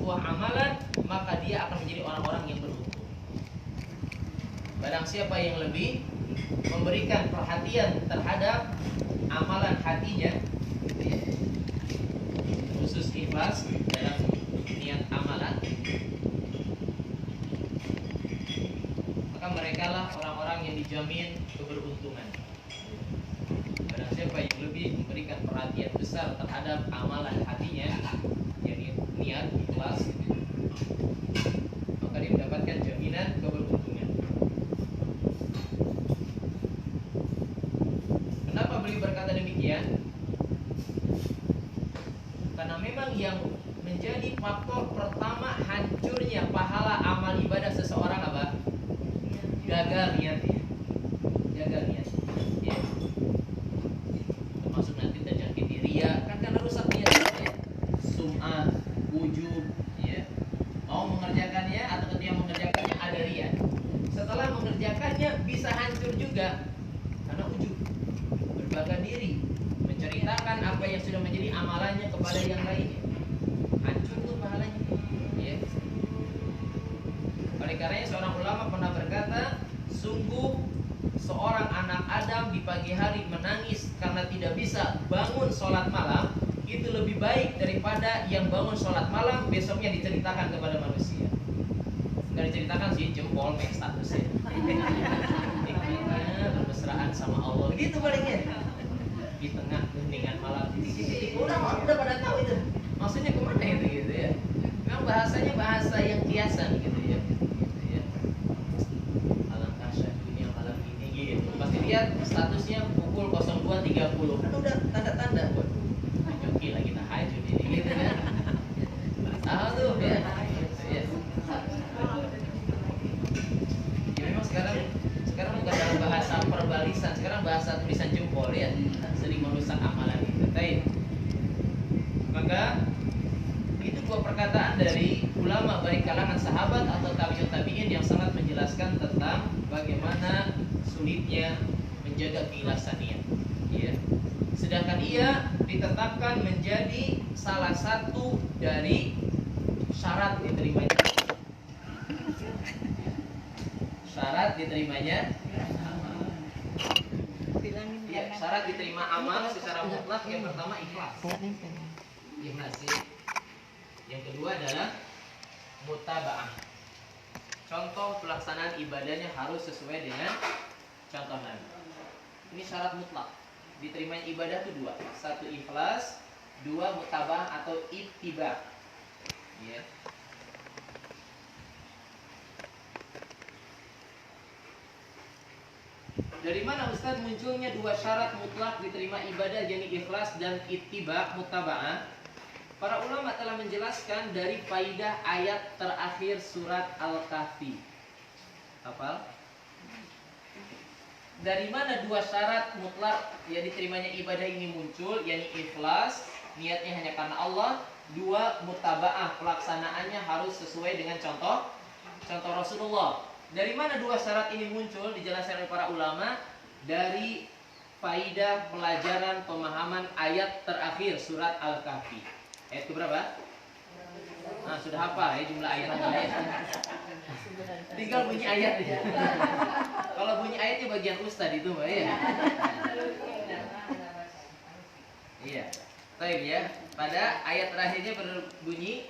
sebuah amalan, maka dia akan menjadi orang-orang yang beruntung. Barang siapa yang lebih memberikan perhatian terhadap amalan hatinya, khusus ikhlas dalam niat amalan, maka merekalah orang-orang yang dijamin keberuntungan. Barang siapa yang lebih memberikan perhatian besar terhadap amalan hatinya, yakni niat ikhlas, maka dia mendapatkan jaminan keberuntungan. Kenapa beliau berkata demikian? Karena memang yang menjadi faktor pertama hancurnya pahala amal ibadah seseorang apa? Gagal niatnya. Gagal niat. Ya. Termasuk nanti terjangkit ria, kan karena rusak niatnya. Sum'ah, ujub, ya. Mau mengerjakannya atau ketika mengerjakannya ada ria. Setelah mengerjakannya bisa hancur juga karena ujub, berbangga diri, menceritakan apa yang sudah menjadi amalannya kepada yang lainnya. Hancur tuh pahalanya. Ya. Oleh karenanya seorang ulama pernah berkata, sungguh seorang anak Adam di pagi hari menangis karena tidak bisa bangun sholat malam, itu lebih baik daripada yang bangun sholat malam besoknya diceritakan kepada manusia. Nggak diceritakan sih, jempol make statusnya. Bermesraan sama Allah, gitu palingnya. Di tengah keheningan malam, udah pada tahu itu. Maksudnya kemana itu gitu ya? Memang bahasanya bahasa yang kiasan gitu ya. Alangkah syahdunya malam ini gitu. Pasti lihat statusnya pukul 02.30. Kan udah tanda-tanda buat joki lagi tahajud ini gitu kan. Tahu tuh ya. Ya memang sekarang bukan dalam bahasa perbalisan, sekarang bahasa tulisan jempol ya. Sering merusak amalan itu. Baik. Maka itu dua perkataan dari ulama baik kalangan sahabat atau tabi'ut tabi'in yang sangat menjelaskan tentang bagaimana sulitnya menjaga keikhlasan niat. Ya. Sedangkan ia ditetapkan menjadi salah satu dari syarat diterimanya. Syarat diterimanya ya, syarat diterima amal secara mutlak yang pertama ikhlas. Ikhlas. Yang kedua adalah mutaba'ah. Contoh pelaksanaan ibadahnya harus sesuai dengan contoh Nabi. Ini syarat mutlak. Diterimanya ibadah itu dua. Satu ikhlas, dua mutaba'ah atau ittiba. Ya. Dari mana Ustaz munculnya dua syarat mutlak diterima ibadah, yakni ikhlas dan ittiba, mutaba'ah? Para ulama telah menjelaskan dari faidah ayat terakhir surat Al-Kahfi. Hafal? Dari mana dua syarat mutlak yang diterimanya ibadah ini muncul, yakni ikhlas, niatnya hanya karena Allah, dua mutaba'ah, pelaksanaannya harus sesuai dengan contoh Rasulullah. Dari mana dua syarat ini muncul? Dijelaskan oleh para ulama dari faidah pelajaran pemahaman ayat terakhir surat Al-Kahfi. Ayat berapa? Nah, sudah hafal ya jumlah ayatnya. Tinggal bunyi ayat ya. Kalau bunyi ayatnya bagian ustaz itu, Mbak ya. Iya. Baik ya. Pada ayat terakhirnya berbunyi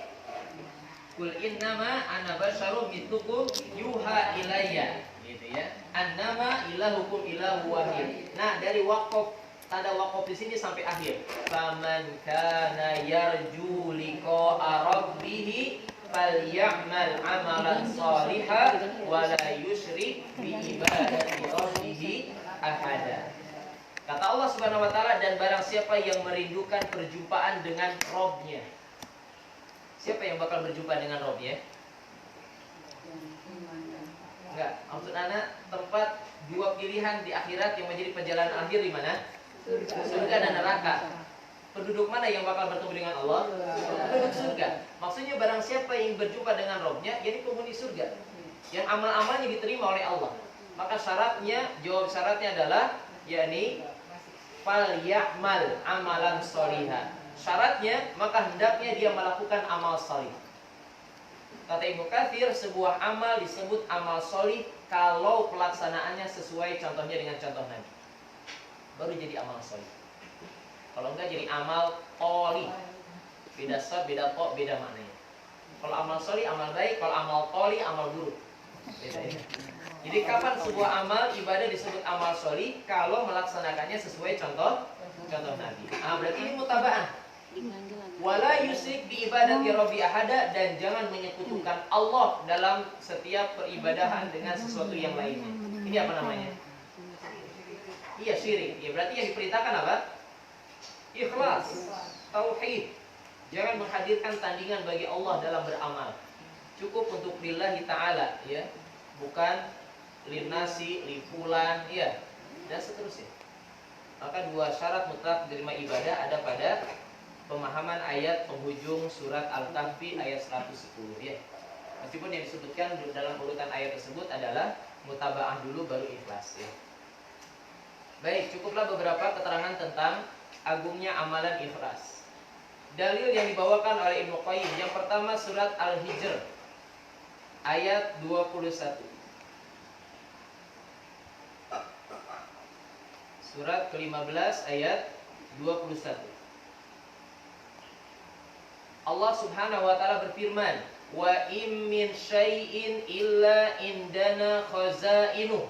Kul innama ana basyarum mithlukum yuha ilayya, gitu ya. Annama ilahukum ilahu wahid. Nah, dari waqaf, tanda waqaf di sini sampai akhir. Faman kana yarju liqa'a rabbih falyamal amalan shalihan wa la yusyrik bi ibadati rabbih ahada. Kata Allah Subhanahu wa taala, dan barang siapa yang merindukan perjumpaan dengan Rabb-nya. Siapa yang bakal berjumpa dengan Rabb-nya? Enggak, maksud anak tempat dua pilihan di akhirat yang menjadi perjalanan akhir di mana? Surga dan neraka. Penduduk mana yang bakal bertemu dengan Allah? Penduduk surga. Maksudnya barang siapa yang berjumpa dengan Rabb-nya, jadi penghuni surga. Yang amal-amalnya diterima oleh Allah. Maka syaratnya, jawab syaratnya adalah yakni fal ya'mal amalan sholihan. Syaratnya maka hendaknya dia melakukan amal salih. Kata Ibnu Katsir, sebuah amal disebut amal solih kalau pelaksanaannya sesuai contohnya dengan contoh Nabi. Baru jadi amal solih. Kalau enggak jadi amal toli. Beda sod, beda to, beda maknanya. Kalau amal solih, amal baik. Kalau amal toli, amal buruk. Beda ya. Jadi kapan sebuah amal ibadah disebut amal solih? Kalau melaksanakannya sesuai contoh Nabi. Berarti ini mutaba'ah. Wala yusrik bi ibadati rabbi ahada, dan jangan menyekutukan Allah dalam setiap peribadahan dengan sesuatu yang lainnya. Ini apa namanya? Iya, syirik. Ya, berarti yang diperintahkan apa? Ikhlas, tauhid. Jangan menghadirkan tandingan bagi Allah dalam beramal. Cukup untuk lillahi ta'ala, ya. Bukan linnasi, lifulan, ya, dan seterusnya. Maka dua syarat mutlak diterima ibadah ada pada pemahaman ayat penghujung surat Al-Kahfi ayat 110, ya. Meskipun yang disebutkan dalam urutan ayat tersebut adalah mutaba'ah dulu baru ikhlas, ya. Baik, cukuplah beberapa keterangan tentang agungnya amalan ikhlas. Dalil yang dibawakan oleh Ibnu Qayyim, yang pertama surat Al-Hijr ayat 21. Surat ke-15 ayat 21. Allah Subhanahu wa taala berfirman, "Wa im min syai'in illa indana khazainuh."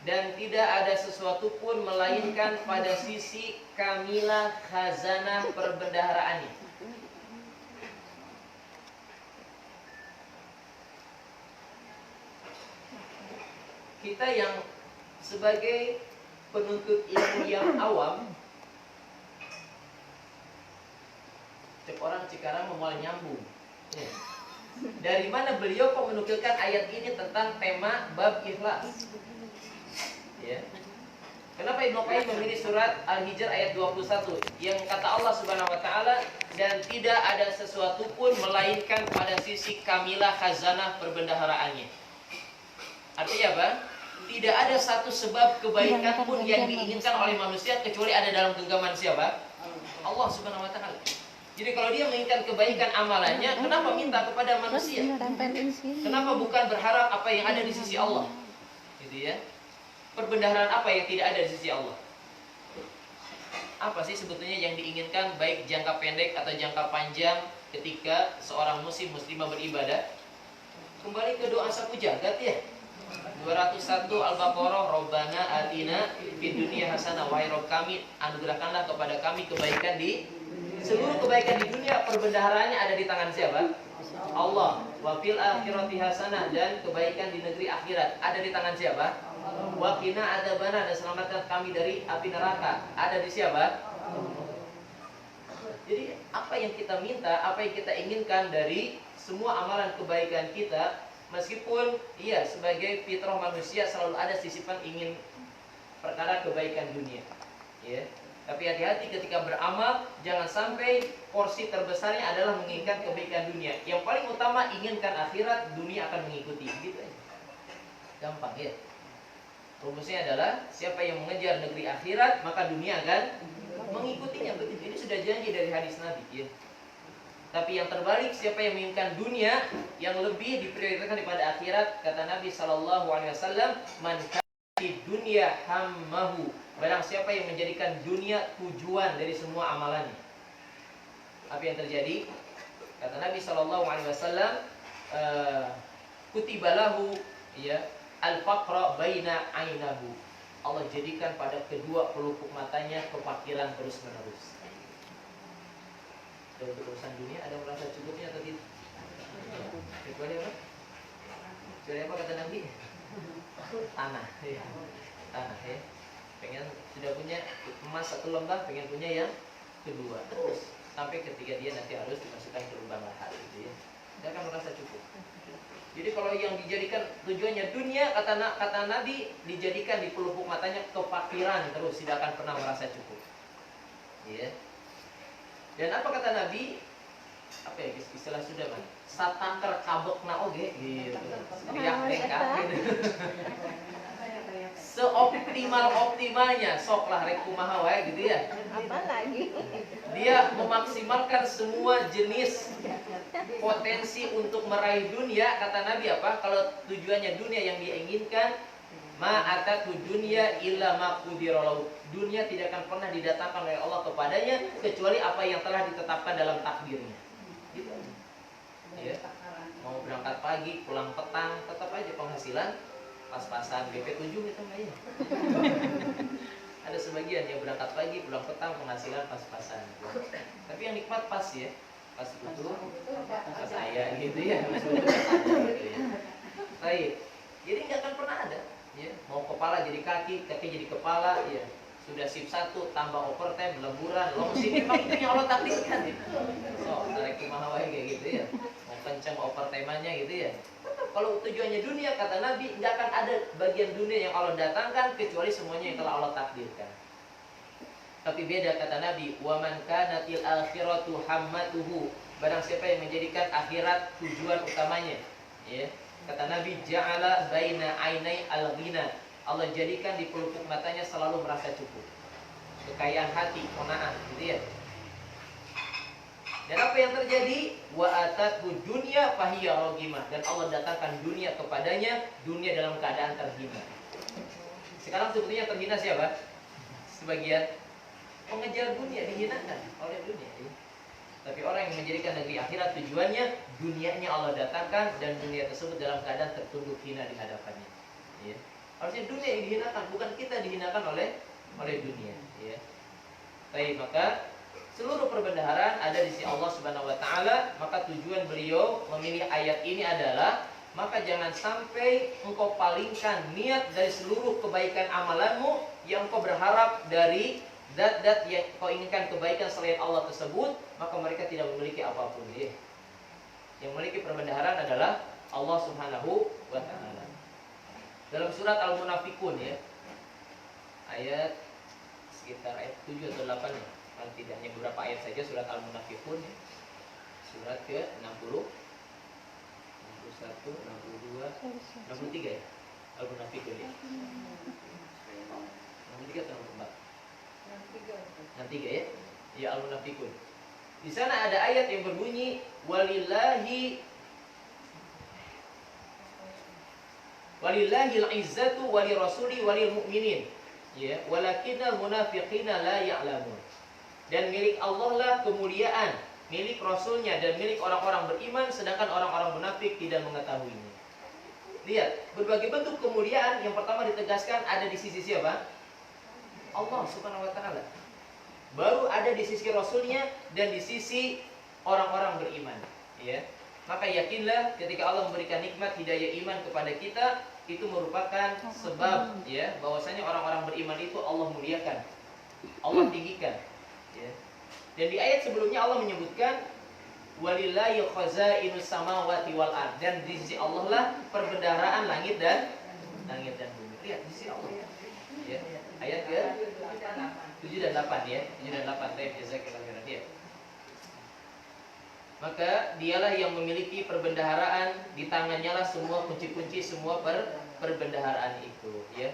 Dan tidak ada sesuatu pun melainkan pada sisi kamilah khazanah perbendaharaannya. Kita yang sebagai penuntut ilmu yang awam, setiap orang Cikarang mau nyambung, ya. Dari mana beliau kok menukilkan ayat ini tentang tema bab ikhlas? Ya. Kenapa Ibnu Qayyim memilih surat Al-Hijr ayat 21 yang kata Allah Subhanahu wa taala, dan tidak ada sesuatu pun melainkan pada sisi kamilah khazanah perbendaharaannya. Artinya apa? Tidak ada satu sebab kebaikan pun yang diinginkan oleh manusia kecuali ada dalam genggaman siapa? Allah Subhanahu wa taala. Jadi kalau dia menginginkan kebaikan amalannya, kenapa minta kepada manusia? Kenapa bukan berharap apa yang ada di sisi Allah? Gitu ya. Perbendaharaan apa yang tidak ada di sisi Allah? Apa sih sebetulnya yang diinginkan baik jangka pendek atau jangka panjang ketika seorang muslimah beribadah? Kembali ke doa sapu jagat, ya. 201 Al-Baqarah, Rabbana atina fid dunya hasanah, wahai Rabb kami, anugerahkanlah kepada kami kebaikan di seluruh kebaikan di dunia, perbendaharaannya ada di tangan siapa? Allah. Wa fil akhirati hasanah, dan kebaikan di negeri akhirat ada di tangan siapa? Wa qina adzabana, dan selamatkan kami dari api neraka ada di siapa? Jadi apa yang kita minta, apa yang kita inginkan dari semua amalan kebaikan kita, meskipun iya sebagai fitrah manusia selalu ada sisipan ingin perkara kebaikan dunia, ya. Tapi hati-hati ketika beramal, jangan sampai porsi terbesarnya adalah menginginkan kebaikan dunia. Yang paling utama inginkan akhirat, dunia akan mengikuti. Gitu aja. Gampang, ya. Rumusnya adalah siapa yang mengejar negeri akhirat, maka dunia akan mengikutinya. Begitu. Ini sudah janji dari hadis Nabi, ya. Tapi yang terbalik, siapa yang menginginkan dunia yang lebih diprioritaskan daripada akhirat, kata Nabi SAW, man kana dunya hammahu. Barang siapa yang menjadikan dunia tujuan dari semua amalannya. Apa yang terjadi? Kata Nabi SAW, kutibalahu, ya, al-faqra baina ainahu. Allah jadikan pada kedua pelupuk matanya kefakiran terus menerus. Dan untuk urusan dunia ada merasa cukupnya atau tidak? Kecuali apa? Kecuali apa kata Nabi? Tanah, ya. Tanah, ya. Pengen sudah punya emas satu lembah, pengen punya yang kedua, terus sampai ketika dia nanti harus dimasukkan ke lubang lahat, gitu ya. Dia akan merasa cukup. Jadi kalau yang dijadikan tujuannya dunia, kata Nabi, dijadikan di pelupuk matanya kefakiran terus, tidak akan pernah merasa cukup. Ya. Dan apa kata Nabi? Apa ya istilah sudah kan? Sataker kabek naoge gitu. Riak dengkak gitu. Seoptimalnya soklah rek kumaha wae gitu ya. Apa lagi? Dia memaksimalkan semua jenis potensi untuk meraih dunia, kata Nabi apa? Kalau tujuannya dunia yang dia inginkan, ma atatu dunya illa ma qudiralahu. Dunia tidak akan pernah didatangkan oleh Allah kepadanya kecuali apa yang telah ditetapkan dalam takdirnya. Gitu. Ya. Mau berangkat pagi, pulang petang, tetap aja penghasilan pas-pasan. BP7 itu kayaknya. Ada sebagian yang berangkat pagi, pulang petang, penghasilan pas-pasan. Tapi yang nikmat pas ya, pas betul, pas saya gitu ya, gitu ya. Baik, jadi nggak akan pernah ada. Ya, mau kepala jadi kaki, kaki jadi kepala, ya. Sudah shift 1 tambah overtime, lemburan, long shift, memang itu yang Allah takdirkan ya. So, tarik kumaha wae kayak gitu ya. Mau kencang overtime-nya gitu ya. Kalau tujuannya dunia, kata Nabi, nggak akan ada bagian dunia yang Allah datangkan kecuali semuanya yang telah Allah takdirkan. Tapi beda kata Nabi, wa man kanatil akhiratu hammatuhu. Barang siapa yang menjadikan akhirat tujuan utamanya, ya. Kata Nabi, ja'ala baina ainai al-ghina. Allah jadikan di pelupuk matanya selalu merasa cukup. Kekayaan hati, qanaah, gitu ya. Dan apa yang terjadi? Wa atatu dunya fahiya ragimah. Dan Allah datangkan dunia kepadanya, dunia dalam keadaan terhina. Sekarang sebetulnya terhina siapa? Sebagian pengejar dunia dihinakan oleh dunia. Ya. Tapi orang yang menjadikan negeri akhirat tujuannya, dunianya Allah datangkan dan dunia tersebut dalam keadaan tertunduk hina di hadapannya. Ya. Harusnya dunia yang dihinakan, bukan kita dihinakan oleh dunia. Ya. Baik, maka seluruh perbendaharaan ada di sisi Allah Subhanahu wa taala, maka tujuan beliau memilih ayat ini adalah maka jangan sampai engkau palingkan niat dari seluruh kebaikan amalanmu yang engkau berharap dari zat-zat yang kau inginkan kebaikan selain Allah tersebut, maka mereka tidak memiliki apapun. Ya. Yang memiliki perbendaharaan adalah Allah Subhanahu wa taala. Dalam surat Al-Munafiqun ya, ayat sekitar ayat 7 atau 8 ya. Kalau tidak hanya beberapa ayat saja surat Al-Munafiqun ya. Surat ke-60, 61, 62, 63 ya. Al-Munafiqun ya. 63 atau 64? 63 ya. Ya, Al-Munafiqun. Di sana ada ayat yang berbunyi walillahil izzatu walirasuli walil mu'minin. Ya, walakinnal munafiqina la ya'lamun. Dan milik Allah lah kemuliaan, milik Rasulnya dan milik orang-orang beriman, sedangkan orang-orang munafik tidak mengetahuinya. Lihat, berbagai bentuk kemuliaan yang pertama ditegaskan ada di sisi siapa? Allah Subhanahu wa taala. Baru ada di sisi Rasulnya dan di sisi orang-orang beriman. Ya. Maka yakinlah ketika Allah memberikan nikmat hidayah iman kepada kita, itu merupakan sebab ya bahwasanya orang-orang beriman itu Allah muliakan, Allah tinggikan. Ya. Dan di ayat sebelumnya Allah menyebutkan walillahi khazainus samawati wal ard, dan di sisi Allah lah perbendaharaan langit dan bumi. Lihat di sisi Allah. Ya. Ayat ke 7 dan 8 ya. 7 dan 8 baik jazakallahu khairan ya. Maka dialah yang memiliki perbendaharaan, di tangannya lah semua kunci-kunci semua perbendaharaan itu ya.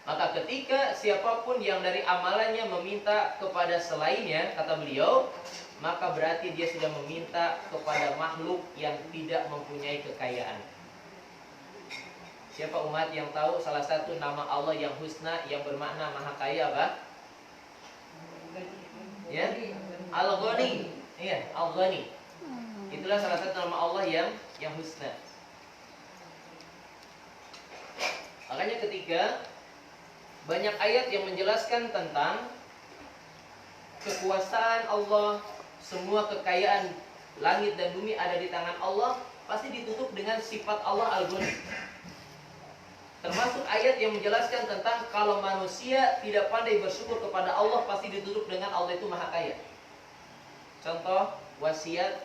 Maka ketika siapapun yang dari amalannya meminta kepada selainnya, kata beliau, maka berarti dia sudah meminta kepada makhluk yang tidak mempunyai kekayaan. Siapa umat yang tahu salah satu nama Allah yang husna yang bermakna maha kaya apa? Ya, Al-Ghani. Iya, Al-Ghani. Itulah salah satu nama Allah yang husna. Makanya ketika banyak ayat yang menjelaskan tentang kekuasaan Allah, semua kekayaan langit dan bumi ada di tangan Allah, pasti ditutup dengan sifat Allah Al-Ghani. Termasuk ayat yang menjelaskan tentang kalau manusia tidak pandai bersyukur kepada Allah, pasti ditutup dengan Allah itu maha kaya. Contoh wasiat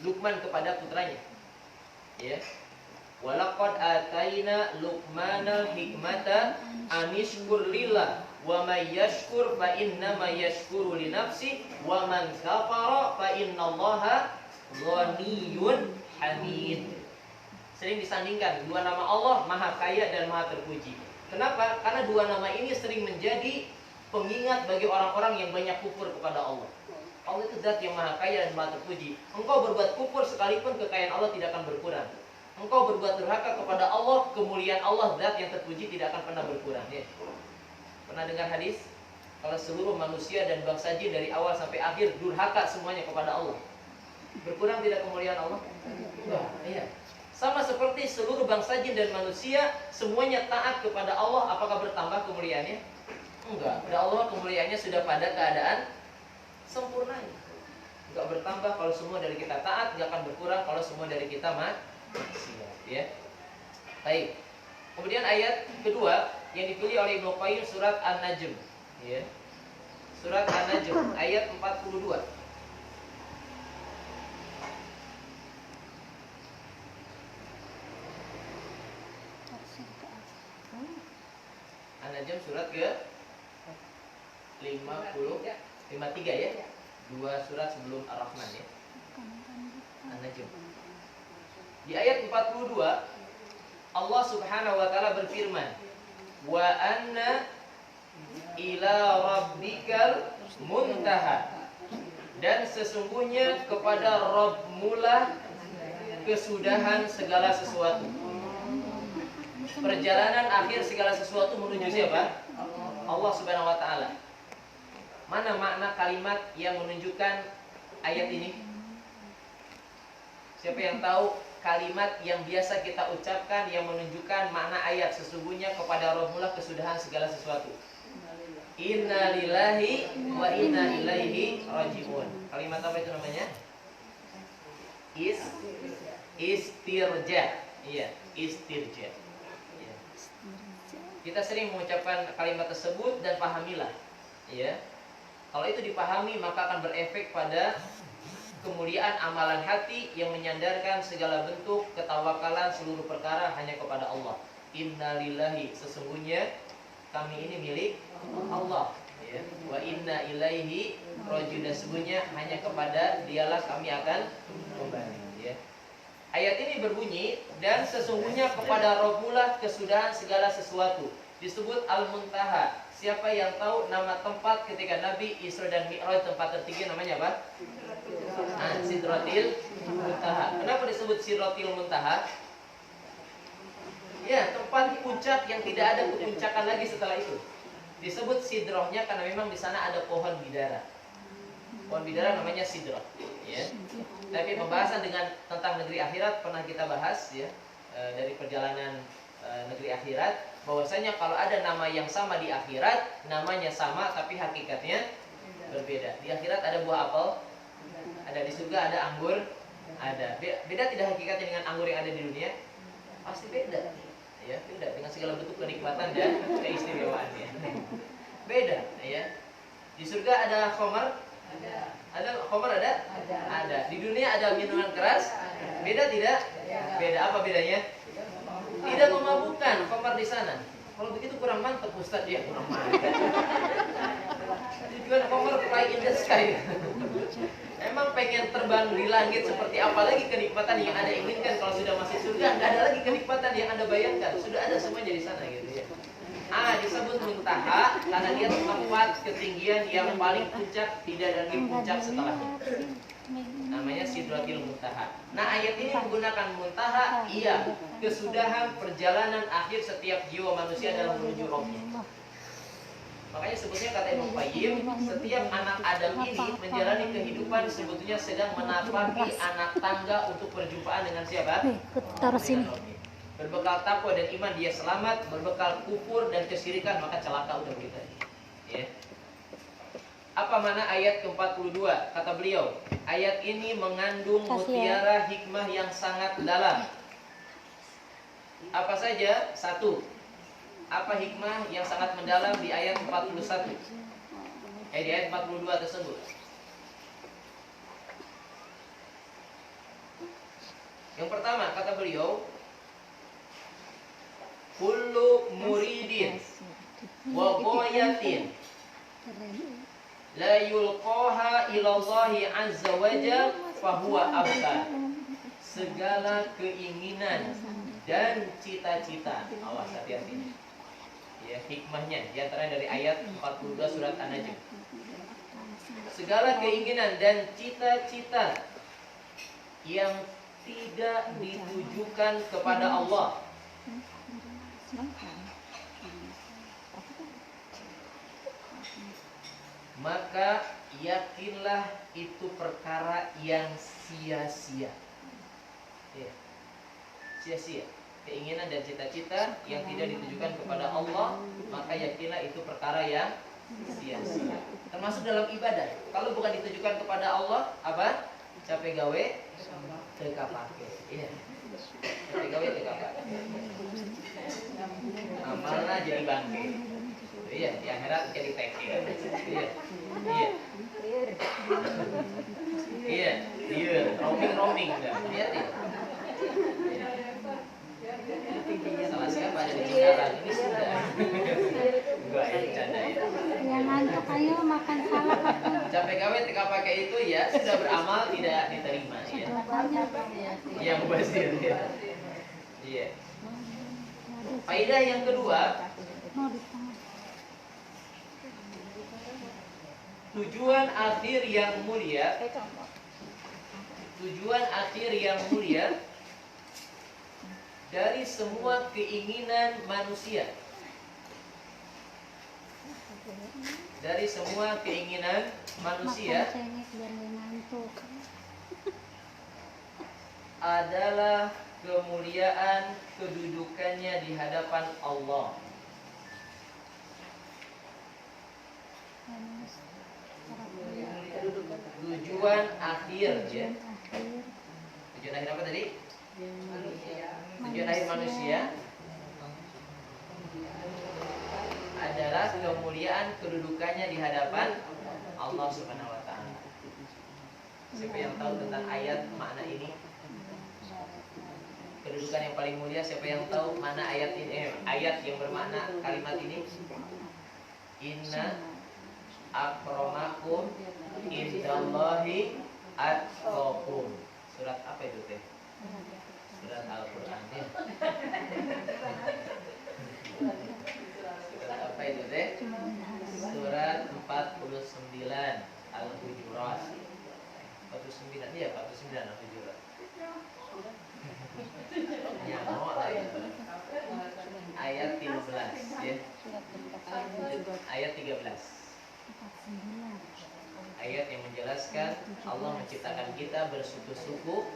Luqman kepada putranya. Ya. Walaqad ataina Luqmanal hikmata anishkur lillah wa may yashkur fa innama yashkuru li nafsi wa man kafara fa innallaha ghaniyyun hamid. Sering disandingkan dua nama Allah, maha kaya dan maha terpuji. Kenapa? Karena dua nama ini sering menjadi pengingat bagi orang-orang yang banyak kufur kepada Allah. Allah itu zat yang maha kaya dan maha terpuji. Engkau berbuat kufur sekalipun kekayaan Allah tidak akan berkurang. Engkau berbuat durhaka kepada Allah, kemuliaan Allah zat yang terpuji tidak akan pernah berkurang. Ya. Pernah dengar hadis? Kalau seluruh manusia dan bangsa jin dari awal sampai akhir durhaka semuanya kepada Allah, berkurang tidak kemuliaan Allah? Iya. Sama seperti seluruh bangsa jin dan manusia semuanya taat kepada Allah, apakah bertambah kemuliaannya? Enggak. Pada Allah kemuliaannya sudah pada keadaan sempurnanya. Enggak bertambah kalau semua dari kita taat, enggak akan berkurang kalau semua dari kita maksiat, ya. Baik. Kemudian ayat kedua yang dipilih oleh Ibnu Qayyim surat An-Najm, ya. Surat An-Najm ayat 42. An-Najm surat ke 53 ya. Dua surat sebelum Ar-Rahman ya. An-Najm. Di ayat 42 Allah Subhanahu wa taala berfirman, "Wa anna ila rabbikal muntaha." Dan sesungguhnya kepada Rabbmulah kesudahan segala sesuatu. Perjalanan akhir segala sesuatu menuju siapa? Allah Subhanahu wa taala. Mana makna kalimat yang menunjukkan ayat ini? Siapa yang tahu kalimat yang biasa kita ucapkan yang menunjukkan makna ayat sesungguhnya kepada Rabbmulah kesudahan segala sesuatu? Inna lillahi wa inna ilaihi raji'un. Kalimat apa itu namanya? Istirja. Iya, istirja. Ya. Kita sering mengucapkan kalimat tersebut dan pahamilah, ya. Kalau itu dipahami maka akan berefek pada kemuliaan amalan hati yang menyandarkan segala bentuk ketawakalan seluruh perkara hanya kepada Allah. Inna lillahi, sesungguhnya kami ini milik Allah, ya. Wa inna ilaihi raji'un, sesungguhnya hanya kepada Dialah kami akan kembali, ya. Ayat ini berbunyi, dan sesungguhnya kepada Rabbmulah kesudahan segala sesuatu. Disebut Al-Muntaha. Siapa yang tahu nama tempat ketika Nabi Isra dan Mi'raj tempat tertinggi namanya apa? Sidratil Muntaha. Kenapa disebut Sidratil Muntaha? Ya, tempat puncak yang tidak ada kepuncakan lagi setelah itu. Disebut sidrohnya karena memang di sana ada pohon bidara. Pohon bidara namanya sidroh, ya. Tapi pembahasan tentang negeri akhirat pernah kita bahas, ya, dari perjalanan negeri akhirat, bahwasanya kalau ada nama yang sama di akhirat, namanya sama tapi hakikatnya berbeda. Di akhirat ada buah apel, ada di surga ada anggur, ada. Beda tidak hakikatnya dengan anggur yang ada di dunia? Pasti beda. Ya, beda dengan segala bentuk kenikmatan dan keistimewaannya. Beda, ya. Di surga ada khamar? Ada khamar ada? Ada. Di dunia ada minuman keras? Beda tidak? Beda. Apa bedanya? Tidak memabukkan khamar di sana. Kalau begitu kurang mantap Ustaz, ya kurang mantap. Tujuan khamar fly in the sky. Emang pengen terbang di langit seperti apa lagi kenikmatan yang Anda inginkan kalau sudah masuk surga? Nggak ada lagi kenikmatan yang Anda bayangkan. Sudah ada semuanya di sana, gitu ya. Disebut muntaha karena dia tempat ketinggian yang paling puncak, tidak ada lagi puncak setelahnya. Namanya Sidratil Muntaha. Nah, ayat ini menggunakan muntaha, iya, kesudahan perjalanan akhir setiap jiwa manusia dalam menuju Rabbnya. Makanya sebetulnya kata Ibnu Qayyim, setiap anak Adam ini menjalani kehidupan sebetulnya sedang menapaki anak tangga untuk perjumpaan dengan siapa? Taruh sini. Berbekal takwa dan iman dia selamat, berbekal kufur dan kesyirikan maka celaka, udah begitu. Ya. Apa mana ayat ke-42? Kata beliau, ayat ini mengandung mutiara hikmah yang sangat dalam. Apa saja? Satu, apa hikmah yang sangat mendalam di ayat 41? Di ayat 42 tersebut. Yang pertama kata beliau, kullu muridin wa ghayatin la yulqaha ilallahi azza wa jalla fa huwa abtar. Segala keinginan dan cita-cita, awas hati-hati. Ya, hikmahnya di antara dari ayat 42 surat An-Najm. segala keinginan dan cita-cita yang tidak ditujukan kepada Allah, maka yakinlah itu perkara yang sia-sia. Ya. Sia-sia. Keinginan dan cita-cita yang tidak ditujukan kepada Allah, maka yakinlah itu perkara yang sia-sia. Termasuk dalam ibadah. Kalau bukan ditujukan kepada Allah, apa? Capek gawe, teka pake. Iya. Capek gawe, teka pake. Amalnya jadi bangke. Iya, di akhirat jadi teke. Iya. Iya. Iya, iya, roaming dah. Lihat ya. Salah siapa ada di Cikarang ini sudah. Enggak ya, bercanda ya. Yang ngantuk ayo makan salak atau Capek gawe teka pakai itu ya sudah beramal tidak diterima ya. Yang basir ya. Iya. Faedah yang kedua, mau di tengah. tujuan akhir yang mulia, tujuan akhir yang mulia dari semua keinginan manusia, dari semua keinginan manusia Makan cengek biar nggak ngantuk. adalah kemuliaan kedudukannya di hadapan Allah. Tujuan akhir ya. Tujuan akhir apa tadi? Tujuan akhir manusia adalah kemuliaan kedudukannya di hadapan Allah Subhanahu wa taala. Siapa yang tahu tentang ayat makna ini? Kedudukan yang paling mulia, siapa yang tahu mana ayat ini? Ayat yang bermakna kalimat ini? Inna akramakum indallahi atqakum. Surat apa itu teh? Surat Al-Qur'an ya. Surat apa itu teh? Surat 49 Al-Hujurat. 49 ya, 49 Al-Hujurat. Ya, mau lagi. Ayat 13 ya. Ayat 13. Ayat yang menjelaskan Allah menciptakan kita bersuku-suku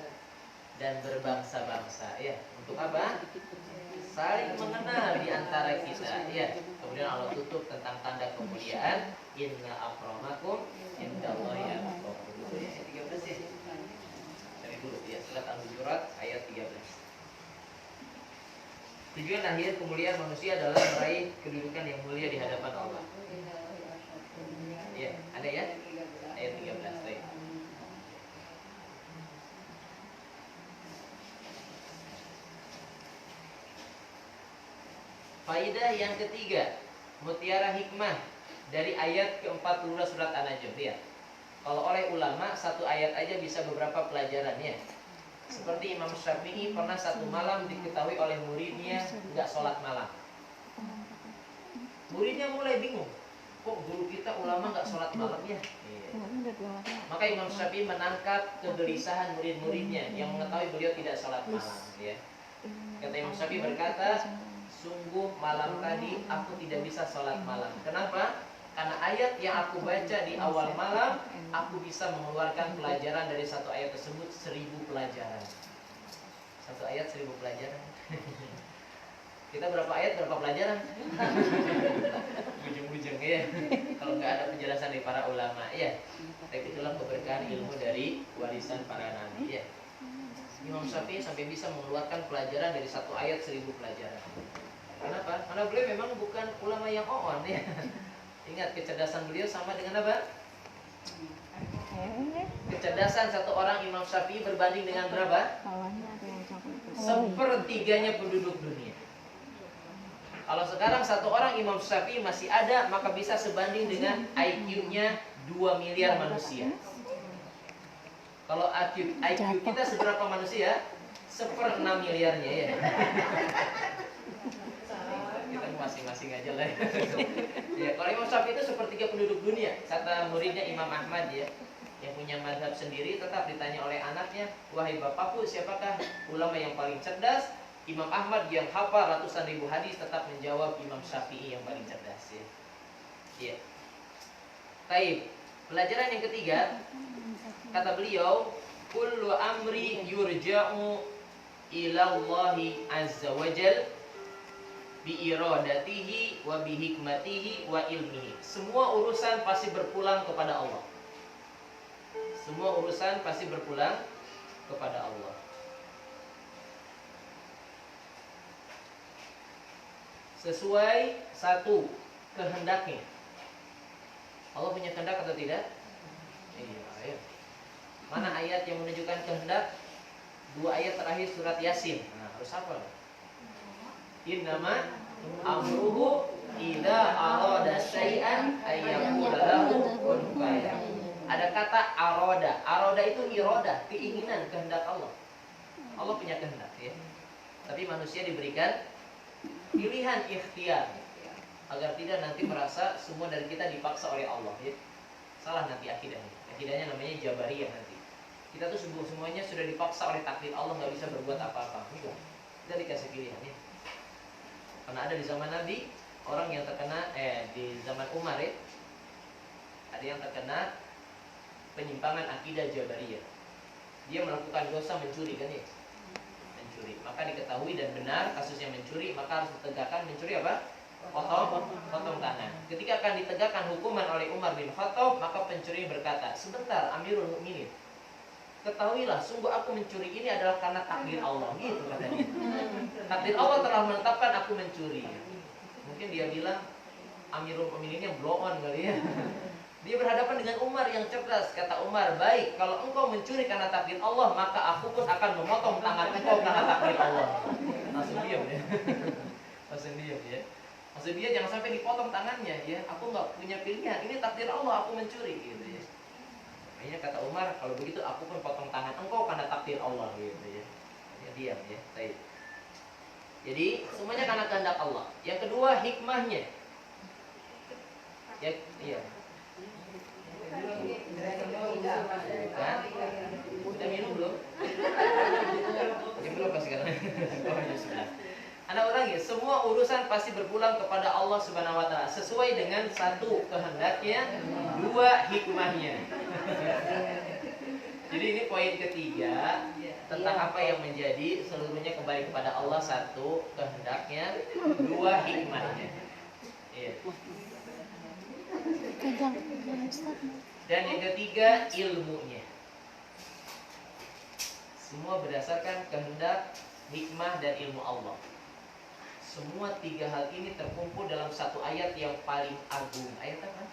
dan berbangsa-bangsa ya. Untuk apa? Saling mengenal di antara kita ya. Kemudian Allah tutup tentang tanda kemuliaan, inna akramakum indallahi atqakum. Ayat 13 ya. Dari dulu ya, surat Al-Hujurat ayat 13. Tujuan akhir kemuliaan manusia adalah meraih kedudukan yang mulia di hadapan Allah. Ya, ada ya? Ayat 13 baik. Faidah yang ketiga, mutiara hikmah dari ayat ke-42 surat An-Najm. Lihat. Kalau oleh ulama satu ayat aja bisa beberapa pelajaran ya. Seperti Imam Syafi'i pernah satu malam diketahui oleh muridnya nggak sholat malam. Muridnya mulai bingung. Kok guru kita ulama nggak sholat malam ya? Maka Imam Syafi'i menangkap kegelisahan murid-muridnya yang mengetahui beliau tidak sholat malam. Ya. Kata Imam Syafi'i berkata, sungguh malam tadi aku tidak bisa sholat malam. Kenapa? Karena ayat yang aku baca di awal malam, aku bisa mengeluarkan pelajaran dari satu ayat tersebut 1000 pelajaran. Satu ayat 1000 pelajaran. Kita berapa ayat berapa pelajaran? Ujung-ujung ya. Kalau nggak ada penjelasan dari para ulama ya. Tapi itulah keberkahan ilmu dari warisan para nabi ya. Imam Syafi'i sampai bisa mengeluarkan pelajaran dari satu ayat 1000 pelajaran. Kenapa? Karena beliau memang bukan ulama yang on ya. Ingat kecerdasan beliau sama dengan apa? Kecerdasan satu orang Imam Syafi'i berbanding dengan berapa? Sepertiganya penduduk dunia. Kalau sekarang satu orang Imam Syafi'i masih ada, maka bisa sebanding dengan IQ-nya 2 miliar manusia. Kalau IQ kita seberapa manusia? 1/6 miliarnya ya. Kita kan masing-masing aja lah. Ya, kalau Imam Syafi'i itu sepertiga penduduk dunia. Kata muridnya Imam Ahmad ya, yang punya mazhab sendiri, tetap ditanya oleh anaknya, wahai bapakku, siapakah ulama yang paling cerdas? Imam Ahmad yang hafal ratusan ribu hadis tetap menjawab Imam Syafi'i yang paling cerdas ya. Iya. Baik. Pelajaran yang ketiga, kata beliau, kullu amri yurja'u ila Allahi azza wa jal bi iradatihi wa bi hikmatihi wa ilmihi. Semua urusan pasti berpulang kepada Allah. Semua urusan pasti berpulang kepada Allah. Sesuai satu kehendaknya. Allah punya kehendak atau tidak? Iya. Mana ayat yang menunjukkan kehendak? Dua ayat terakhir surat Yasin. Nah, harus hafal. Innama amruhu idza arada syai'an ayyaqula lahu kun fayakun. Ada kata aroda. Aroda itu iroda, keinginan, kehendak Allah. Allah punya kehendak ya. Tapi manusia diberikan pilihan ikhtiar agar tidak nanti merasa semua dari kita dipaksa oleh Allah ya. Salah nanti akidahnya. Akidahnya namanya Jabariyah nanti. Kita tuh semuanya sudah dipaksa oleh takdir Allah, nggak bisa berbuat apa-apa. Enggak. Kita dikasih pilihan ya. Karena ada di zaman Nabi orang yang terkena di zaman Umar ya, ada yang terkena penyimpangan akidah Jabariyah. Dia melakukan dosa mencuri kan ya? Mencuri. Maka diketahui dan benar kasusnya mencuri, maka harus ditegakkan mencuri apa? Potong tangan. Ketika akan ditegakkan hukuman oleh Umar bin Khattab, maka pencuri berkata, "Sebentar, Amirul Mukminin. Ketahuilah, sungguh aku mencuri ini adalah karena takdir Allah." Gitu katanya. Takdir Allah telah menetapkan aku mencuri. Mungkin dia bilang Amirul Mukmininnya blow on kali ya. Dia berhadapan dengan Umar yang cerdas. Kata Umar, baik, kalau engkau mencuri karena takdir Allah, maka aku pun akan memotong tangan engkau karena takdir Allah. Langsung diam ya. Langsung diam ya. Maksud dia jangan sampai dipotong tangannya ya. Aku nggak punya pilihan. Ini takdir Allah, aku mencuri gitu ya. Makanya kata Umar, kalau begitu aku pun potong tangan engkau karena takdir Allah gitu ya. Dia diam ya. Baik. Jadi semuanya karena kehendak Allah. Yang kedua hikmahnya. Ya, iya. Bukan? Udah minum belum? Belum pasti kan? Oh ya sudah. Anda ulangi, semua urusan pasti berpulang kepada Allah Subhanahu wa taala sesuai dengan satu kehendaknya, dua hikmahnya. Jadi ini poin ketiga tentang apa yang menjadi seluruhnya kembali kepada Allah, satu kehendaknya, dua hikmahnya. Iya. Dan yang ketiga ilmunya. Semua berdasarkan kehendak, hikmah dan ilmu Allah. Semua tiga hal ini terkumpul dalam satu ayat yang paling agung. Ayat apa?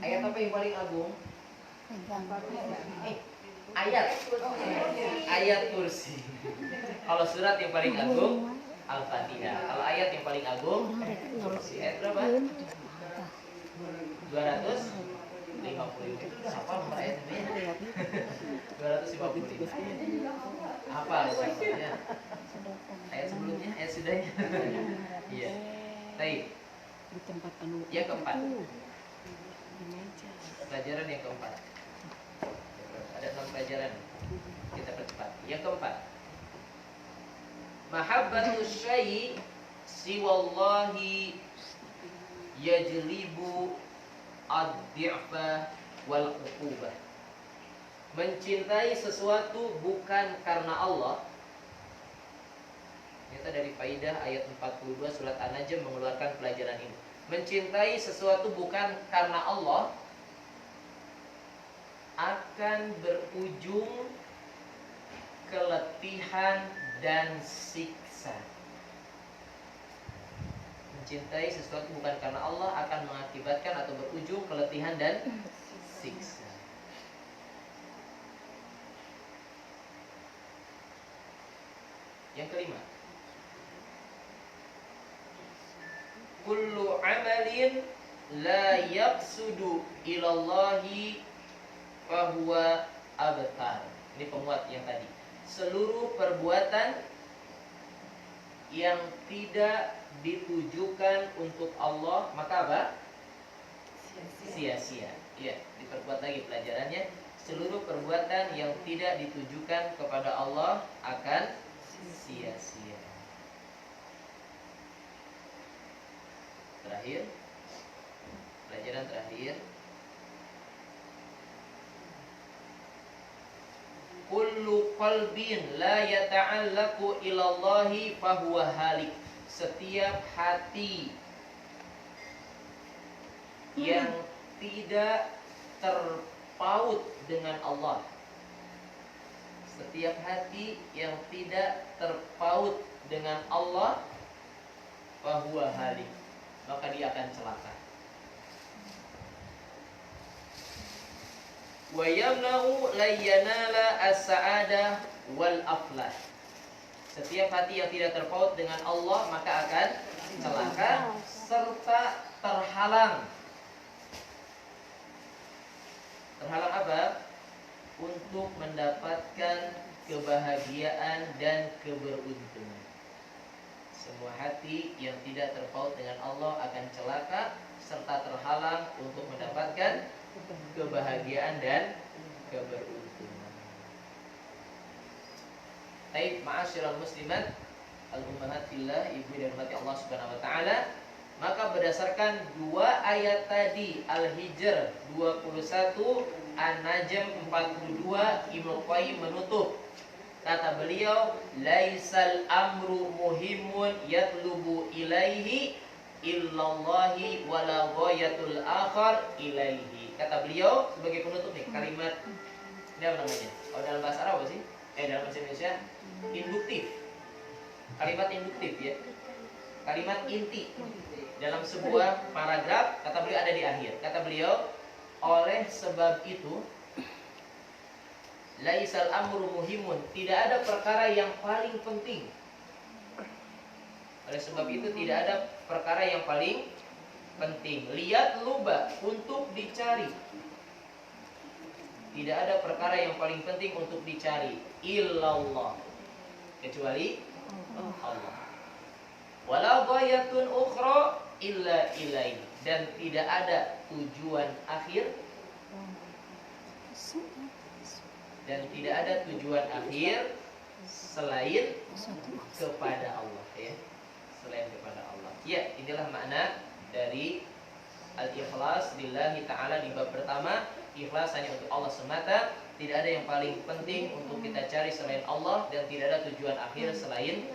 Ayat apa yang paling agung? Ayat kursi. Kalau surat yang paling agung Al-Fatihah. Kalau ayat yang paling agung kursi. Ayat berapa? 250. Itu udah hafal nomor ayatnya. 250. Apa ayatnya? Ayat sebelumnya, ayat sudahnya. Iya. Baik. Yang keempat. Pelajaran yang keempat. Ada 6 pelajaran. Kita percepat. Yang keempat. Mahabbatu syai' siwallahi yajlibu ad-di'fa wal uqubah. Mencintai sesuatu bukan karena Allah. Kita dari faidah ayat 42 surat An-Najm mengeluarkan pelajaran ini. Mencintai sesuatu bukan karena Allah akan berujung keletihan dan siksa. Mencintai sesuatu bukan karena Allah akan mengakibatkan atau berujung keletihan dan siksa. Yang kelima, kullu amalin la yaqsudu ilallahi fahuwa abtar. Ini penguat yang tadi. Seluruh perbuatan yang tidak ditujukan untuk Allah, maka apa? Sia-sia. Ya, diperkuat lagi pelajarannya. Seluruh perbuatan yang tidak ditujukan kepada Allah akan sia-sia. Terakhir, pelajaran terakhir. Kullu qalbin la yata'allaqu ilallahi fahuwa halik. Setiap hati yang tidak terpaut dengan Allah, setiap hati yang tidak terpaut dengan Allah, fahuwa halik, maka dia akan celaka. Wa yamna'u layyanala as-sa'adah wal aflah. Setiap hati yang tidak terpaut dengan Allah maka akan celaka serta terhalang. Terhalang apa? Untuk mendapatkan kebahagiaan dan keberuntungan. Semua hati yang tidak terpaut dengan Allah akan celaka serta terhalang untuk mendapatkan kebahagiaan dan keberuntungan. Baik, ma'asyiral muslimat, al-ummahat fillah, ibu dan hati Allah Subhanahu wa taala, maka berdasarkan dua ayat tadi, Al-Hijr 21, An-Najm 42, Ibnu Qayyim menutup. Kata beliau, laisal amru muhimmun yatlubu ilaihi illallahi wala ghayatul akhar ilaihi. Kata beliau sebagai penutup nih, kalimat ini apa namanya? Kalau dalam bahasa Arab apa sih? Dalam bahasa Indonesia induktif. Kalimat induktif ya. Kalimat inti dalam sebuah paragraf, kata beliau ada di akhir. Kata beliau, oleh sebab itu laisal amru muhimun, tidak ada perkara yang paling penting. Oleh sebab itu tidak ada perkara yang paling penting. Lihat luba, untuk dicari. Tidak ada perkara yang paling penting untuk dicari illallah, kecuali Allah. Wala ghayatun ukhra illa ilaihi, dan tidak ada tujuan akhir selain kepada Allah ya. Selain kepada Allah. Ya, inilah makna dari al-ikhlas lillahi ta'ala di bab pertama. Ikhlas hanya untuk Allah semata. Tidak ada yang paling penting untuk kita cari selain Allah, dan tidak ada tujuan akhir selain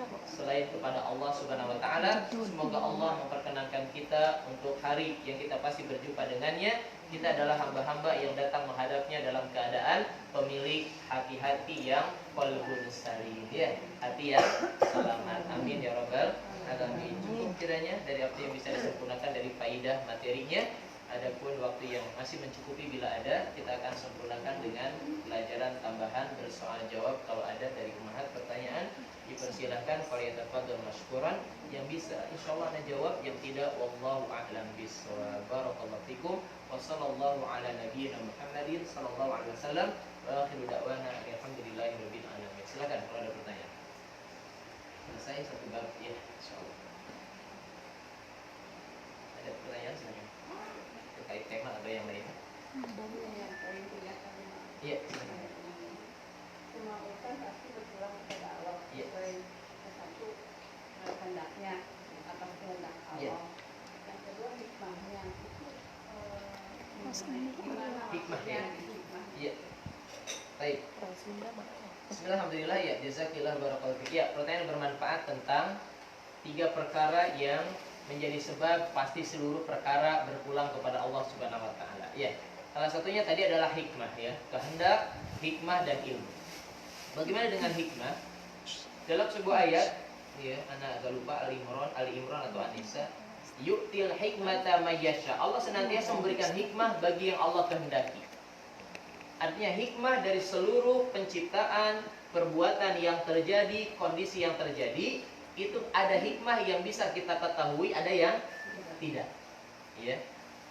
kepada Allah Subhanahu wa taala. Semoga Allah memperkenankan kita untuk hari yang kita pasti berjumpa dengannya. Kita adalah hamba-hamba yang datang menghadapnya dalam keadaan pemilik hati-hati yang qalbun salim ya, hati yang selamat. Amin ya rabbal alamin. Cukup kiranya dari apa yang bisa disempurnakan dari faidah materinya. Adapun waktu yang masih mencukupi bila ada, kita akan sempurnakan dengan pelajaran tambahan bersoal jawab. Kalau ada dari ummahat pertanyaan, dipersilahkan falyatafadhal mashkuran. Yang bisa insyaallah ana jawab, yang tidak wallahu a'lam bissawab. Barakallahu fikum wa sallallahu ala nabiyyina Muhammadin sallallahu alaihi wasallam wa akhiru da'wana alhamdulillahirabbil alamin. Silakan kalau ada pertanyaan. Selesai satu bab ya insyaallah. Ada pertanyaan silakan. Terkait tema ada yang lain? Iya. Semua urusan pasti berpulang kepada Allah. Iya. Satu kehendaknya atas kehendak Allah. Yang kedua hikmahnya itu gimana Hikmahnya. hikmah. Iya. Baik. Bismillahirrahmanirrahim. Ya, jazakillah barakallahu fik. Ya, pertanyaan bermanfaat tentang 3 perkara yang menjadi sebab pasti seluruh perkara berpulang kepada Allah Subhanahu wa taala. Ya. Salah satunya tadi adalah hikmah ya, kehendak, hikmah dan ilmu. Bagaimana dengan hikmah? Dalam sebuah ayat ya, anak agak lupa Ali Imran atau An-Nisa, yu'til hikmata may yasha. Allah senantiasa memberikan hikmah bagi yang Allah kehendaki. Artinya hikmah dari seluruh penciptaan, perbuatan yang terjadi, kondisi yang terjadi, itu ada hikmah yang bisa kita ketahui, ada yang tidak. Ya.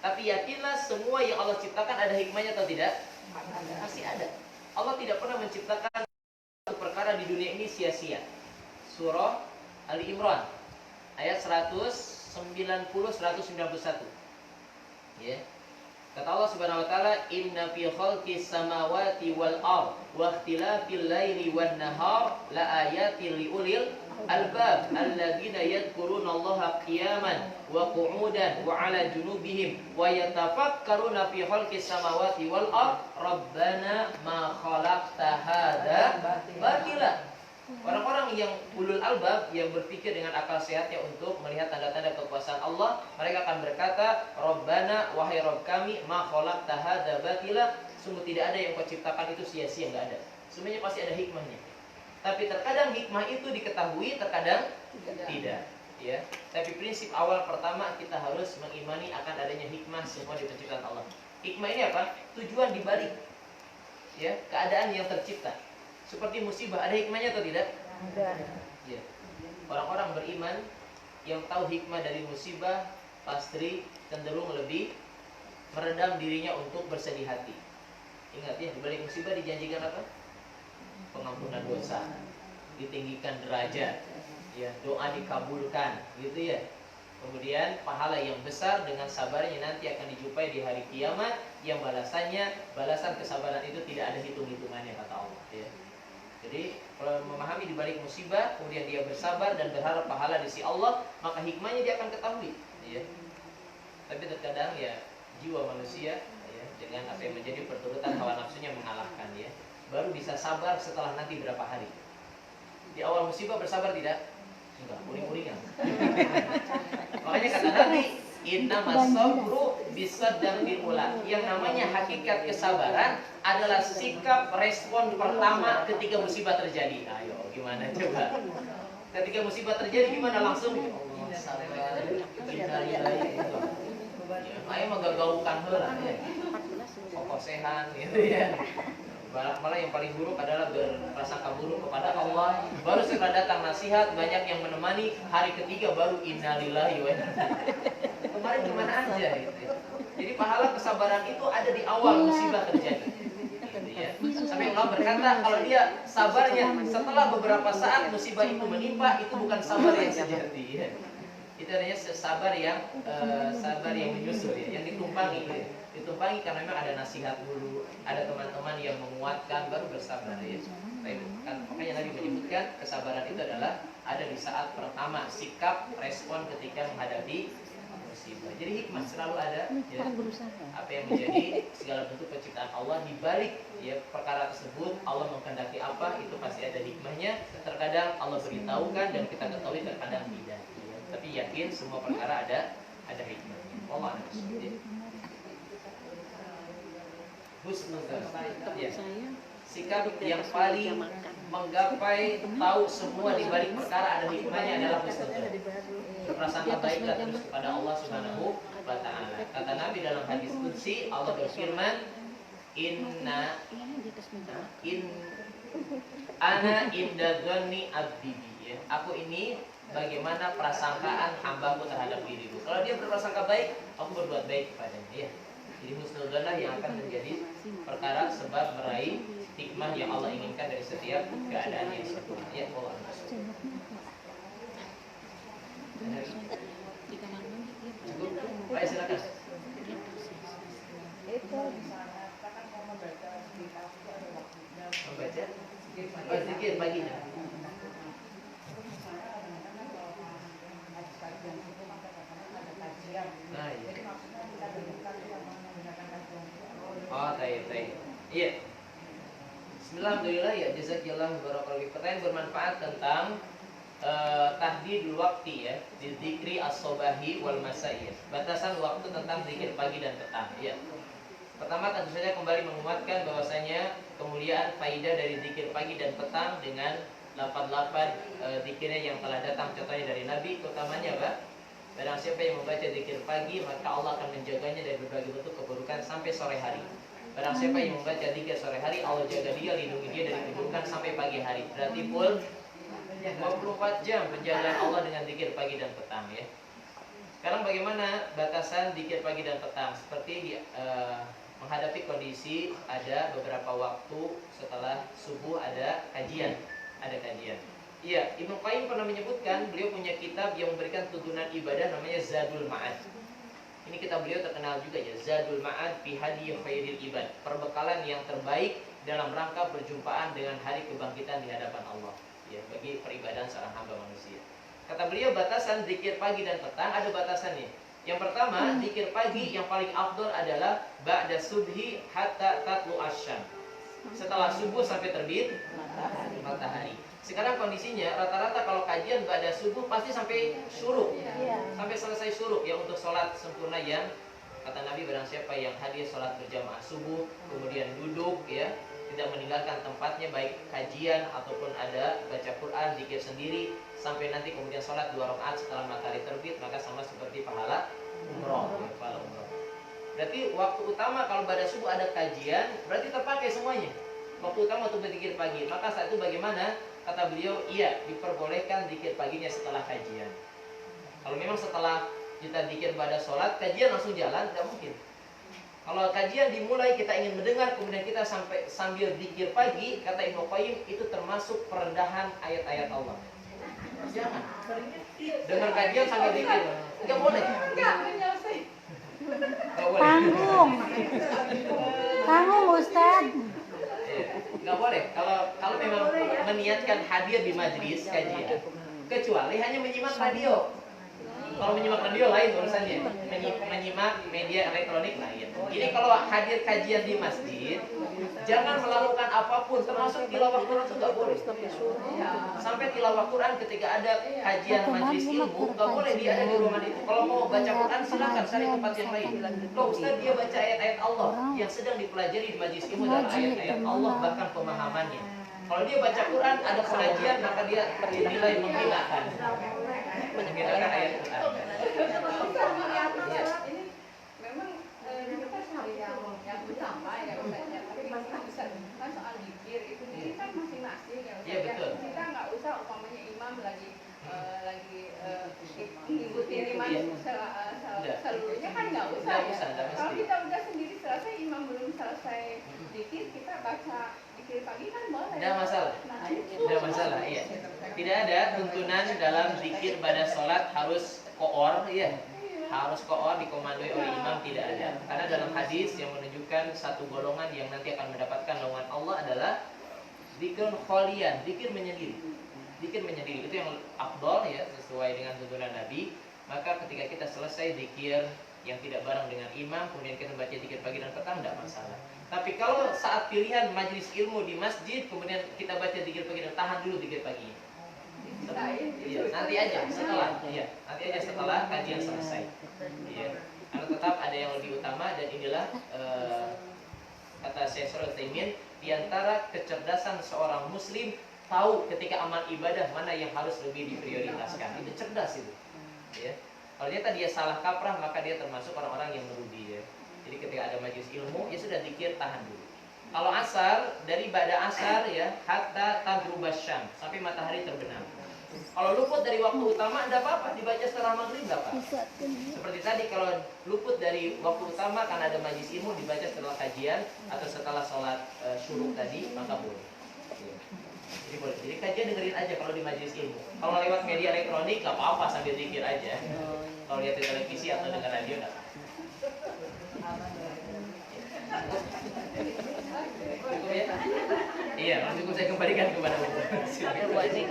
Tapi yakinlah semua yang Allah ciptakan ada hikmahnya atau tidak? Pasti ada. Allah tidak pernah menciptakan satu perkara di dunia ini sia-sia. Surah Ali Imran ayat 190-191. Ya. Kata Allah Subhanahu wa taala, "Inna fi khalqis samawati wal ard wa ikhtilafil laili wan nahar la ayatin liulil albab alladzina yadhkurunallaha qiyaman wa qu'udan wa 'ala junubihim wa yatafakkaruna fi khalqis samawati wal ard rabbana ma khalaqta hadza batila." Orang-orang yang ulul albab, yang berpikir dengan akal sehatnya untuk melihat tanda-tanda kekuasaan Allah, mereka akan berkata, Rabbana, wahai Rabb kami, ma khalaqta hadza batila, sungguh tidak ada yang kau ciptakan itu sia-sia, enggak ada. Semuanya pasti ada hikmahnya. Tapi terkadang hikmah itu diketahui, terkadang tidak. Ya. Tapi prinsip awal pertama kita harus mengimani akan adanya hikmah semua di penciptaan Allah. Hikmah ini apa? Tujuan dibalik ya, keadaan yang tercipta. Seperti musibah, ada hikmahnya atau tidak? Ada. Ya. Orang-orang beriman yang tahu hikmah dari musibah pasti cenderung lebih meredam dirinya untuk bersedih hati. Ingat ya, di balik musibah dijanjikan apa? Pengampunan dosa, ditinggikan derajat, ya, doa dikabulkan, gitu ya. Kemudian pahala yang besar dengan sabarnya nanti akan dijumpai di hari kiamat, yang balasan kesabaran itu tidak ada hitung-hitungannya kata Allah. Ya. Jadi kalau memahami di balik musibah, kemudian dia bersabar dan berharap pahala di sisi Allah, maka hikmahnya dia akan ketahui. Ya. Tapi terkadang ya jiwa manusia ya, dengan apa yang menjadi perturutan hawa nafsunya mengalahkan ya. Baru bisa sabar setelah nanti berapa hari. Di awal musibah bersabar tidak? Enggak, uring-uringan. Makanya kata Nabi, innamas sabru bisaddaqil ula. Yang namanya hakikat kesabaran adalah sikap respon pertama ketika musibah terjadi. Ayo, gimana coba? Ketika musibah terjadi gimana langsung? Ya Allah, sabar. Innalillahi itu. Ayo mah gagaukan heula ya. Kokosehan gitu ya. Malah yang paling buruk adalah berprasangka buruk kepada Allah. Baru setelah datang nasihat, banyak yang menemani. Hari ketiga baru innalillahi wa inna ilaihi. Kemarin gimana aja gitu ya. Jadi pahala kesabaran itu ada di awal musibah terjadi gitu ya. Sampai ulama berkata kalau dia sabarnya setelah beberapa saat musibah itu menimpa, itu bukan sabar yang sejati ya. Itu adanya sabar yang menyusul ya, yang ditumpangi ya. Ditumpangi karena memang ada nasihat dulu, ada teman-teman yang menguatkan, baru bersabar ya. Kan, makanya Nabi menyebutkan kesabaran itu adalah ada di saat pertama sikap respon ketika menghadapi musibah. Jadi hikmah selalu ada ya. Apa yang menjadi segala bentuk penciptaan Allah, di balik ya perkara tersebut Allah menghendaki apa, itu pasti ada hikmahnya. Terkadang Allah beritahukan dan kita ketahui, terkadang tidak ya. Tapi yakin semua perkara ada hikmahnya. Allah ya. Husnuzan ya. Sikap yang paling menggapai tahu semua di balik perkara ada hikmahnya adalah husnuzan. Berprasangka baiklah terus kepada Allah Subhanahu wa taala. Kata Nabi dalam hadis qudsi, Allah berfirman, ana inda dzanni abdi ya. Aku ini bagaimana prasangkaan hambaku terhadap diriku. Kalau dia berprasangka baik, aku berbuat baik kepadanya ya. Jadi husnudzanlah yang akan menjadi perkara sebab meraih hikmah yang Allah inginkan dari setiap keadaan yang sempurna. Ya, Allah. Cukup? Baik, silakan. Membaca? Oh, zikir paginya. Nah, iya. Oh, taib. Iya. Bismillahirrahmanirrahim. Ya, jazakallahu barakallahu. Pertanyaan bermanfaat tentang tahdidul waktu ya, di dzikri as-sobahi wal masai. Batasan waktu tentang zikir pagi dan petang. Ya. Pertama tentu saja kembali menguatkan bahwasanya kemuliaan faidah dari zikir pagi dan petang dengan lafaz-lafaz zikirnya yang telah datang contohnya dari Nabi, utamanya apa? Barang siapa yang membaca zikir pagi, maka Allah akan menjaganya dari berbagai bentuk keburukan sampai sore hari. Barang siapa yang membaca zikir sore hari, Allah jaga dia, lindungi dia dari keburukan sampai pagi hari. Berarti full 24 jam penjagaan Allah dengan zikir pagi dan petang ya. Sekarang bagaimana batasan zikir pagi dan petang? Seperti menghadapi kondisi ada beberapa waktu setelah subuh ada kajian. Iya, Ibnu Qayyim pernah menyebutkan, beliau punya kitab yang memberikan tuntunan ibadah namanya Zadul Ma'ad. Ini kitab beliau terkenal juga ya, Zadul Ma'ad fi Hadi Khairil Ibad, perbekalan yang terbaik dalam rangka perjumpaan dengan hari kebangkitan di hadapan Allah, ya, bagi peribadahan seorang hamba manusia. Kata beliau, batasan zikir pagi dan petang ada batasannya. Yang pertama, zikir pagi yang paling afdol adalah ba'da subhi hatta tatlu asyam. Setelah subuh sampai terbit matahari. Sekarang kondisinya rata-rata kalau kajian ba'da subuh pasti sampai syuruk. Sampai selesai syuruk ya, untuk sholat sempurna yang kata Nabi, barang siapa yang hadir sholat berjamaah subuh kemudian duduk ya, tidak meninggalkan tempatnya baik kajian ataupun ada baca Quran, zikir sendiri sampai nanti kemudian sholat 2 rakaat setelah matahari terbit, maka sama seperti pahala umroh, ya, pahala umroh. Berarti waktu utama kalau pada subuh ada kajian, berarti terpakai semuanya. Waktu utama untuk berzikir pagi. Maka saat itu bagaimana? Kata beliau, iya, diperbolehkan zikir paginya setelah kajian. Kalau memang setelah kita zikir pada sholat, kajian langsung jalan, tidak mungkin. Kalau kajian dimulai, kita ingin mendengar, kemudian kita sambil zikir pagi, kata Ibnu Qayyim, itu termasuk perendahan ayat-ayat Allah. Jangan. Dengar kajian sambil zikir, nggak boleh. Enggak menyelesai. Tanggung. Tanggung Ustaz. Nggak boleh. Kalau memang meniatkan hadir di majelis kajian, kecuali hanya menyimak radio. Kalau menyimak radio lain urusannya, menyimak media elektronik lain. Ini kalau hadir kajian di masjid, jangan melakukan apapun, termasuk tilawah Quran itu nggak boleh. Sampai tilawah Quran ketika ada kajian majelis ilmu, nggak boleh dia ada di ruangan itu. Kalau mau baca Quran silakan cari tempat yang lain. Loh Ustaz, dia baca ayat-ayat Allah yang sedang dipelajari di majelis ilmu adalah ayat-ayat Allah, bahkan pemahamannya. Kalau dia baca Quran ada pengajian, maka dia dinilai menghinakan ayat Quran. Ini memang kita sehari yang utama ya Ustaznya, tapi kita bisa kan soal zikir itu ini kan masing-masing ya Ustaz. Iya, betul. Kita nggak usah umpamanya imam lagi ngikutin imam seluruhnya kan nggak usah ya. Kalau kita udah sendiri selesai, imam belum selesai zikir, kita baca zikir pagi kan boleh. Tidak masalah. Nah, itu. Tidak masalah, iya. Tidak ada tuntunan dalam zikir pada sholat harus koor, iya. Harus koor dikomandoi oleh imam, tidak ada. Karena dalam hadis yang menunjukkan satu golongan yang nanti akan mendapatkan naungan Allah adalah zikir kholian, zikir menyendiri. Zikir menyendiri itu yang afdol ya, sesuai dengan tuntunan Nabi. Maka ketika kita selesai zikir yang tidak bareng dengan imam, kemudian kita baca zikir pagi dan petang, tidak masalah. Tapi kalau saat pilihan majelis ilmu di masjid, kemudian kita baca zikir pagi dan tahan dulu zikir pagi. Iya, nanti aja setelah kajian selesai. Iya. Karena tetap ada yang lebih utama, dan inilah kata Syekh Shalih Utsaimin, di antara kecerdasan seorang muslim tahu ketika amal ibadah mana yang harus lebih diprioritaskan. Itu cerdas itu. Ya. Kalau dia salah kaprah, maka dia termasuk orang-orang yang merugi ya. Jadi ketika ada majelis ilmu, ya sudah zikir tahan dulu. Kalau asar, dari ba'da asar ya hatta taghrubasy syams, sampai matahari terbenam. Kalau luput dari waktu utama tidak apa-apa, dibaca setelah maghrib tidak apa. Seperti tadi kalau luput dari waktu utama karena ada majelis ilmu, dibaca setelah kajian atau setelah sholat syuruk tadi, maka boleh. Jadi boleh. Jadi kajian dengerin aja kalau di majelis ilmu. Kalau lewat media elektronik nggak apa-apa, sambil zikir aja. Kalau lihat di televisi atau dengar radio nggak apa-apa. Cukup ya? Iya, cukup, saya kembalikan kepada Wajib.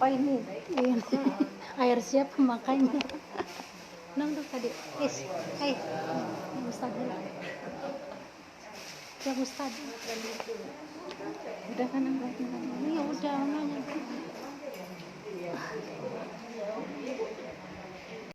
Apa ini? Air siap makanya. Nang tuh tadi. Hai. Ustaz. Ya Ustaz. Udah kan angkat. Ya udah nanya.